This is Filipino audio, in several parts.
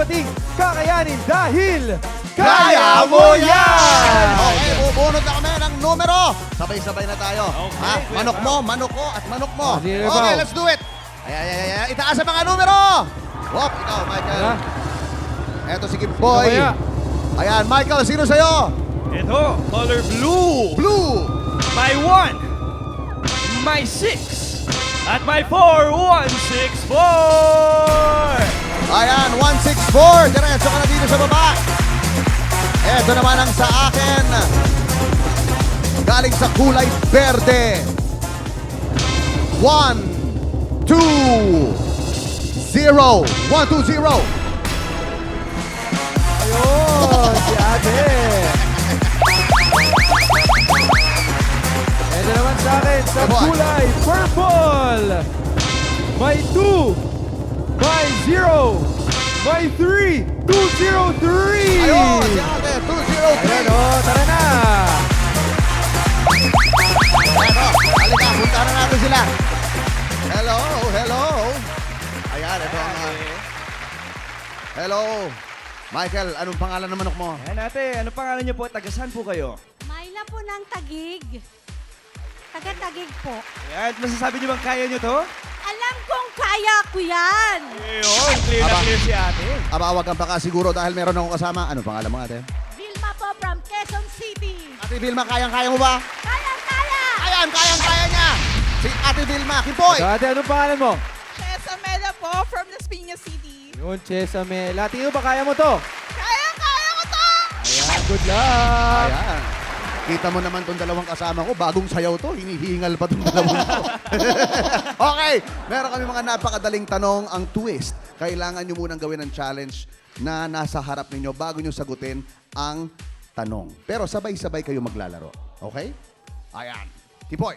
dumating kakayanin dahil Kaya mo yan! Okay, Okay. bubunod na kami ng numero. Sabay-sabay na tayo. Okay, Ha? Kuya Manok Pao. mo, manok ko, at manok mo. Oh, sige, Okay, Pao. let's do it. Ay. Itaas ang mga numero. Wop, ikaw, Michael. Ha? Eto si Kimboy. Kaya. Ayan, Michael, sino sa'yo? Ito, color blue. Blue. My 1, my 6, at my 4, 164. Ayan, 164. Diretso ka na dito sa baba. Eto naman ang sa akin. Galing sa kulay berde. 1, 2, 0. 1, 2, 0. Ayun, si ate. Ito naman sa akin, sa Come on. kulay purple. May 2, may 0, may 3, 203. Ayun, si ate, 203. Ayan o, tara na. Eto, halika, punta na natin sila. Hello. Ayan, ito ang... hello. Michael, anong pangalan ng manok mo? Ayan ate, ano pangalan niyo po? Tagasan po kayo? Myla po ng Tagig. Taga-Tagig po. Ayan, masasabi niyo bang kaya niyo to? Alam kong kaya ko yan. Ayun, clear na Aba. clear si ate. Aba, wag kang pakasiguro dahil meron akong kasama. Anong pangalan mo, ate? Vilma po from Quezon City. Ate Vilma, kayang-kaya mo ba? Kaya! Ayan, kayang-kaya niya! Si Ate Vilma, Kimboy! So, ate, anong pangalan mo? Chesa Mela po from Las Piñas City. Yun, Chesamela. Tingin mo ba kaya mo to? Kaya ko to! Ayan, good luck. Ayan. Kita mo naman tong dalawang kasama ko, bagong sayaw to, hinihingal pa tong dalawang to. Okay, meron kami mga napakadaling tanong. Ang twist, kailangan nyo munang gawin ang challenge na nasa harap ninyo bago nyo sagutin ang tanong. Pero sabay-sabay kayo maglalaro. Okay? Ayan. Kipoy.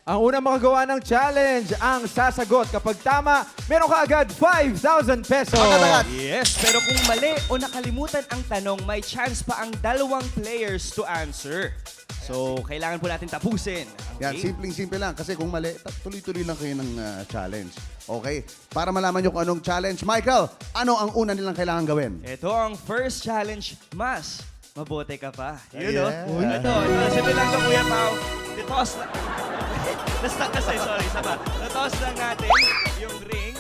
Ang unang makagawa ng challenge, ang sasagot. Kapag tama, meron ka agad 5,000 pesos. Agad-agad. Yes, pero kung mali o nakalimutan ang tanong, may chance pa ang dalawang players to answer. So, kailangan po natin tapusin. Yan, Okay? simpleng-simple lang. Kasi kung mali, tuloy-tuloy lang kayo ng challenge. Okay? Para malaman nyo kung anong challenge. Michael, ano ang una nilang kailangan gawin? Ito ang first challenge, mas mabuti ka pa. Yun, Yeah. no? Ito, simple lang ito, Kuya Pao. Itoss na... Na-stuck kasi, sorry, sama. Itoss lang natin yung ring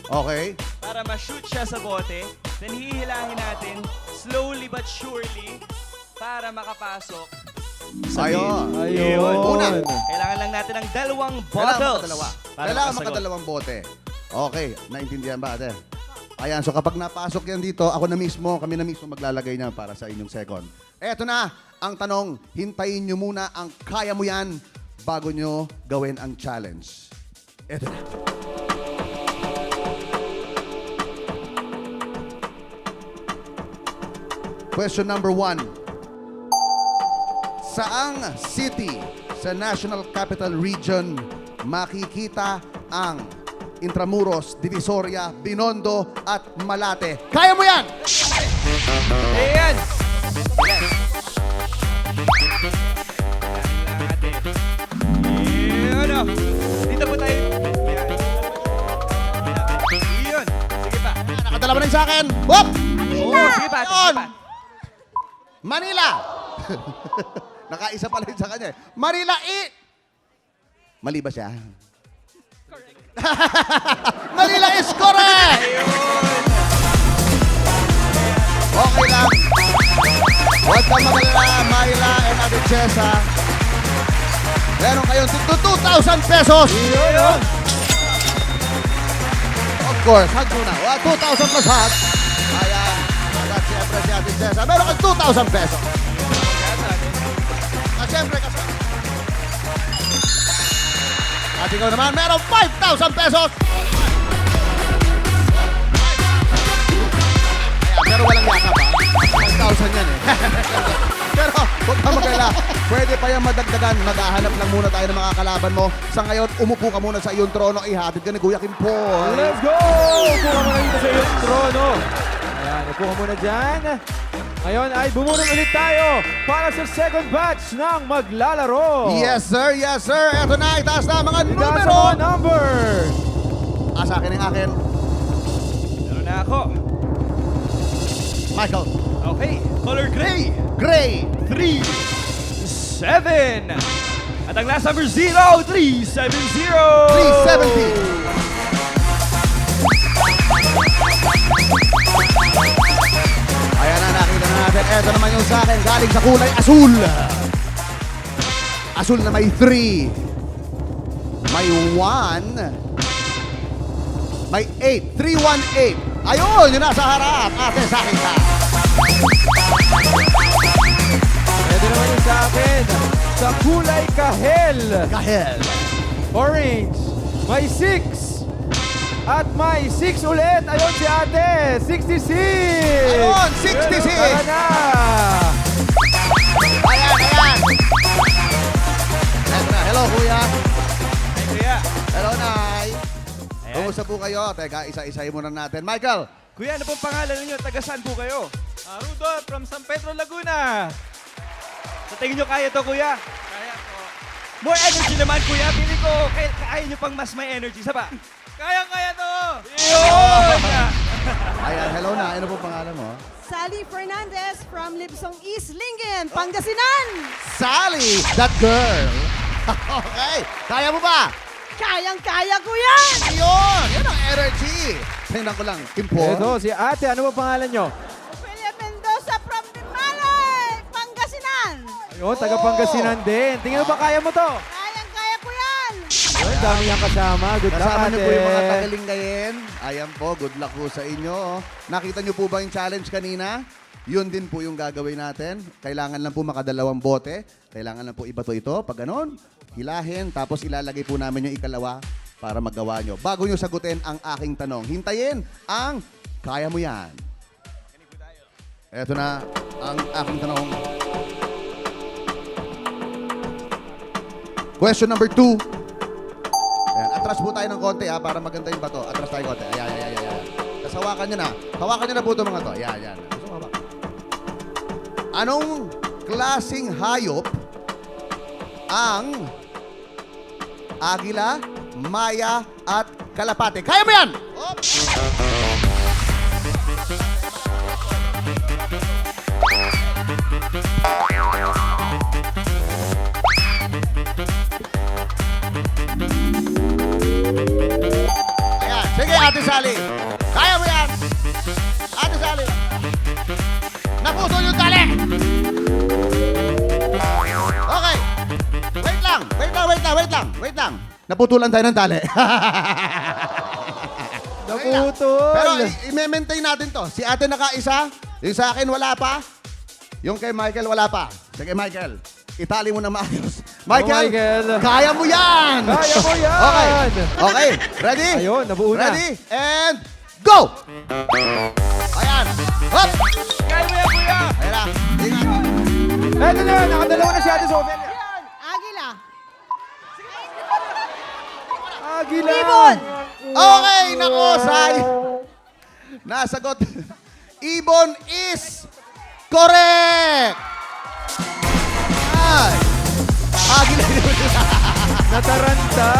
Okay? para ma-shoot siya sa bote. Then hihilahin natin slowly but surely para makapasok sa Ayun. bin. Ayun. Una. Kailangan lang natin ng dalawang Kailangan bottles. makadalawa. para Kailangan makasagot. makadalawang bote. Okay, naintindihan ba, ate? Ayan, so kapag napasok yan dito, ako na mismo, kami na mismo maglalagay niyan para sa inyong second. Eto na, ang tanong, hintayin nyo muna ang kaya mo yan bago nyo gawin ang challenge. Eto na. Question number 1. Saang city sa National Capital Region makikita ang Intramuros, Divisoria, Binondo at Malate? Kaya mo yan! Ayan! Ayan. Yun, oh. Dito po tayo. Ayan. Yun. Sige pa. Nakadala mo na yung sa akin. Whoop! Oo, sige pa. Sige Yun. pa. Manila! Nakaisa pala yun sa kanya. Manila, Mali ba siya? Manila is correct! Okay lang. Huwag kang magalala, Myla and Ate Chesa. Meron kayong 2,000 pesos. Yun. Of course, hug muna. 2,000 plus hug. Ayan. At siyempre si Ate Chesa. Meron kang 2,000 pesos. At siyempre kasama. At ikaw naman, meron 5,000 pesos. Ayan, pero walang yakap ha. 5,000 yan eh. Pero huwag ka mag-alala. Pwede pa yan madagdagan. Maghahanap lang muna tayo ng mga kalaban mo. Sa ngayon, umupo ka muna sa iyong trono. Ihatid ka ni Kuya Kimpoy. Let's go! Upo ka muna dito sa iyong trono. Ayan, upo ka muna dyan. Ngayon ay bumunong ulit tayo para sa second batch ng maglalaro. Yes, sir. Yes, sir. Eto na. Itaas na ang mga Itaas ang numero. mga number. Sa akin ang akin. Meron na ako. Michael. Okay, color gray. Gray. 3-7. At ang last number 0, 370. 370. Ayan na, nakita na natin. Ito naman yung sa akin, galing sa kulay asul. Asul na may 3. May 1. May 8. 318. Ayun, yun nasa harap. Ate, sa akin ka. Pwede naman yung sa akin. Sa kulay kahel. Kahel. Orange. May 6. At may 6 ulit. Ayun si ate. 66. Ayun, 66. Tara na. Ayan, ayan. Eto na. Hello, kuya. Ay, kuya. Hello, Nay. Ayan. Kumusta po kayo? Teka, isa-isahin muna natin. Michael. Kuya, ano pong pangalan ninyo? Taga saan po kayo? Rudolph from San Pedro, Laguna. Sa tingin nyo kaya to, kuya? Kaya po. More energy naman, kuya. Pili ko, kaya nyo pang mas may energy. Saba? Kaya to! Yun! Ayan, hello na. Ano po pangalan mo? Sally Fernandez from Libsong East, Lingen, Pangasinan. Sally, that girl. Okay. Kaya mo ba? Kayang-kaya ko yan! Yun! Yan ang energy. Tingnan ko lang. Kimpo. Ito, si ate. Ano ba pangalan nyo? William Mendoza from Malay, Pangasinan. Ayun, taga Pangasinan din. Tingin mo ba kaya mo to? Kayang-kaya ko yan! Ayun, dami niyang kasama. Good luck, Kasama ate. niyo po yung mga tagalingayin. Ayan po, good luck po sa inyo. Nakita niyo po ba yung challenge kanina? Yun din po yung gagawin natin. Kailangan lang po makadalawang bote. Kailangan lang po ibato ito. Pag ganon, hilahin. Tapos ilalagay po namin yung ikalawa para magawa nyo. Bago nyo sagutin ang aking tanong, hintayin ang kaya mo yan. Eto na ang aking tanong. Question number 2. Ayan, atras po tayo ng konti ha, para maganda yung bato. Atras tayo konti. Ayan, ayan, ayan, ayan. Tapos hawakan nyo na. Hawakan nyo na po itong mga to. Ayan, ayan. Gusto mo ba? Anong klasing hayop ang agila, maya, at kalapate? Kaya mo yan! Op! Ayan. Sige, Ate Sally. Kaya mo yan. Ate Sally. Napuso yung tali. Okay. Wait lang. Naputulan tayo ng tali. Naputol. Pero i-maintain natin to. Si ate nakaisa. Yung sa akin wala pa. Yung kay Michael wala pa. Sige, Michael. Itali mo na maayos. Michael, Michael. kaya mo yan! Kaya mo yan! Okay. Ready? Ayun, nabuo na. Ready? And go! Ayan. Hop! Kaya mo yan, kuya! Ayan na. Ingat. Eto na, nakadalawa na si ate Sophia. Yan, Agila. Agila. Ibon. Okay, nako, Sai. Nasagot. Ibon is correct! Ay! Agila. Nataranta.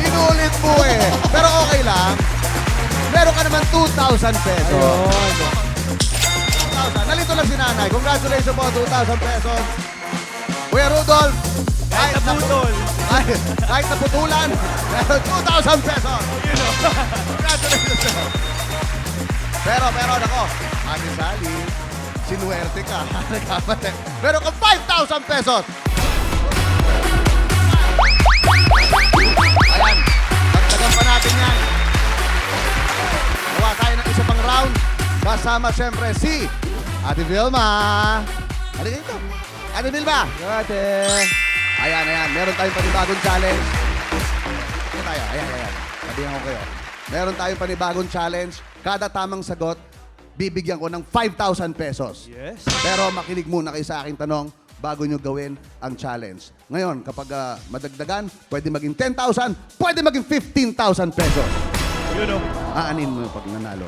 Inulit mo eh. Pero okay lang. Meron ka naman 2,000 pesos. Ayun. 2,000. Nalito lang si nanay. Congratulations po, 2,000 pesos. Kuya Rudolph. Kahit naputol. Kahit naputulan, meron 2,000 pesos. Congratulations. Pero, nako, Ate Sally, sinuwerte ka. Nagkamali. Meron ka 5,000 pesos. Ayan, dagdagan pa natin yan. Gawa tayo ng isa pang round. Kasama siyempre si Ate Vilma. Halika dito. Ate Vilma. Ate. Ayan. Meron tayong panibagong challenge. Ito tayo. Ayan. Sabihan ko kayo. Meron tayong panibagong challenge. Kada tamang sagot, bibigyan ko ng 5,000 pesos. Yes. Pero makinig muna kayo sa aking tanong bago nyo gawin ang challenge. Ngayon, kapag madagdagan, pwede maging 10,000, pwede maging 15,000 pesos. Yun o. Aanin mo pag nanalo.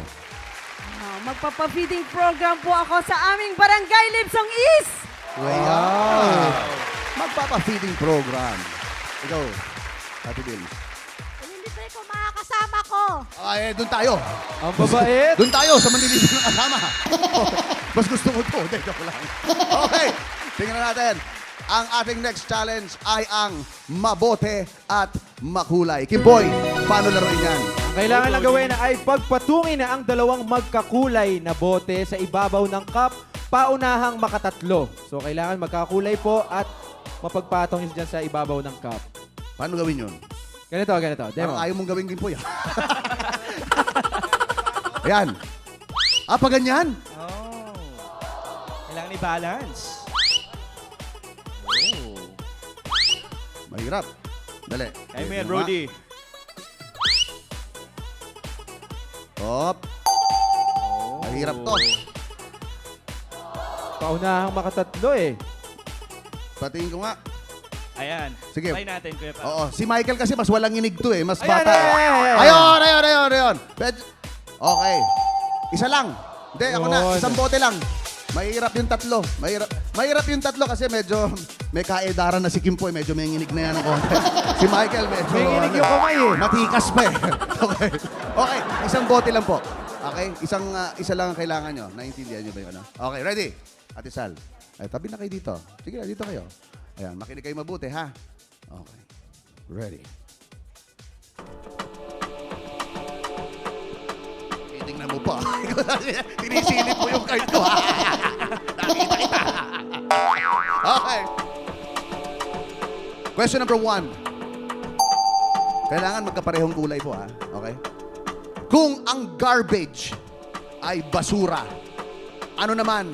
Magpapa-feeding program po ako sa aming Barangay Libsong East. Wow! Magpapa-feeding program. Ikaw, Ate Bill. Ililibre ko mga kasama ko. Ay, doon tayo. Ang babait. Doon tayo sa manlilibre ng kasama. Mas gusto mo to. Hindi, joke lang. Okay, tingnan natin. Ang ating next challenge ay ang mabote at makulay. Kimboy, paano laruin yan? Ang kailangan lang gawin ay pagpatungin na ang dalawang magkakulay na bote sa ibabaw ng cup, paunahang makatatlo. So, kailangan magkakulay po at mapagpatong yun dyan sa ibabaw ng cup. Paano gawin yun? Ganito, ganito. Demo. Parang ayaw mong gawin Kimboy. Ayan. Pa ganyan? Oh. Kailangan i-balance. Oh. Mahirap. Dali. Kaya mo yan, Tingnan Brody. Hop. Mahirap to. Paunahang makatatlo eh. Patingin ko nga. Ayan. Sige. Try natin, Kuya Pao. Oo, si Michael kasi mas walang inig to eh. Mas Ayan, bata. ayan. Ayun. Okay. Isa lang. Hindi, ako na. Yun. Isang bote lang. Mahirap yung tatlo. Mahirap yung tatlo kasi medyo may kaedaran na si Kim po eh. Medyo may nginig na yan ng konti. Si Michael medyo... May nginig yung kamay eh. Matikas pa eh. Okay. Okay, isang bote lang po. Okay? Isa lang ang kailangan nyo. Naintindihan nyo ba yun? Ano? Okay, ready? Ate Sal. Ay, tabi na kayo dito. Sige, dito kayo. Ayan, makinig kayo mabuti, ha? Okay. Ready. Titingnan mo pa. Tinisilip mo yung card ko, ha? Nakita kita. Okay. Question number 1. Kailangan magkaparehong kulay po, ha? Okay? Kung ang garbage ay basura, ano naman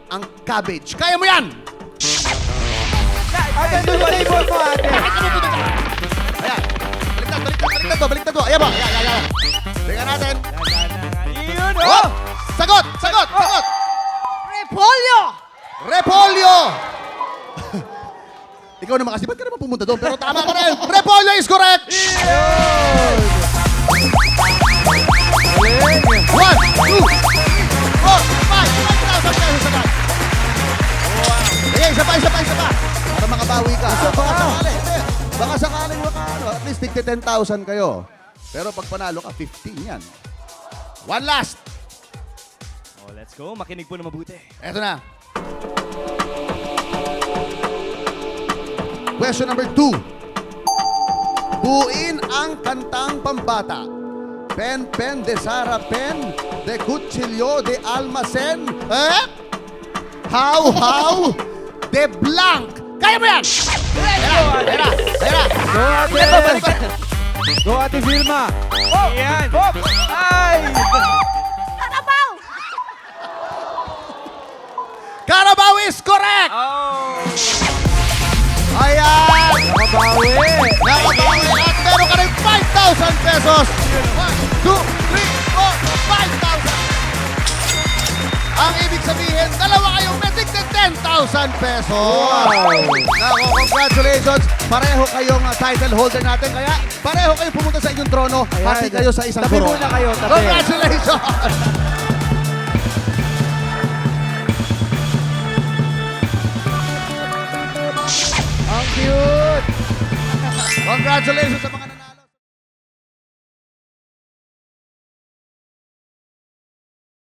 ang cabbage? Kaya mo yan! Ate, doon yung table mo, ate. Ayan. Baliktad mo. Ayan mo. Ayan. Tingnan natin. Yun, Oh! oh! Sagot! Repolyo! Ikaw naman kasi, ba't ka naman pumunta doon? Pero tama ka rin. Repolyo is correct! 1, 2, 3, 4, 5, 5,000 pesos agad. Sige, isa pa. Para makabawi ka. Baka sakali at least tigti 10,000 kayo. Pero pag panalo ka, 15 yan. One last. Oh, let's go. Makinig po na mabuti. Eto na. Question number 2. Buuin ang kantang pambata. Pen, de Sara, pen, de Cuchillo, de Almacen, how, de Blanc. Kaya mo yan! Ayan na. Go, ate Vilma. Ayan. Ay! Karabaw! Carabao is correct! Oh! Ayan! Nakabawi. Nakabawi at meron ka rin 5,000 pesos. 1, 2, 3, 4, 5,000. Ang ibig sabihin, dalawa kayong may tignan 10,000 pesos. Nako, congratulations. Pareho kayong title holder natin. Kaya pareho kayong pumunta sa inyong trono. Ayan. Pati kayo sa isang Tabi corona. muna kayo, tabi. Congratulations! Ang cute. Congratulations sa mga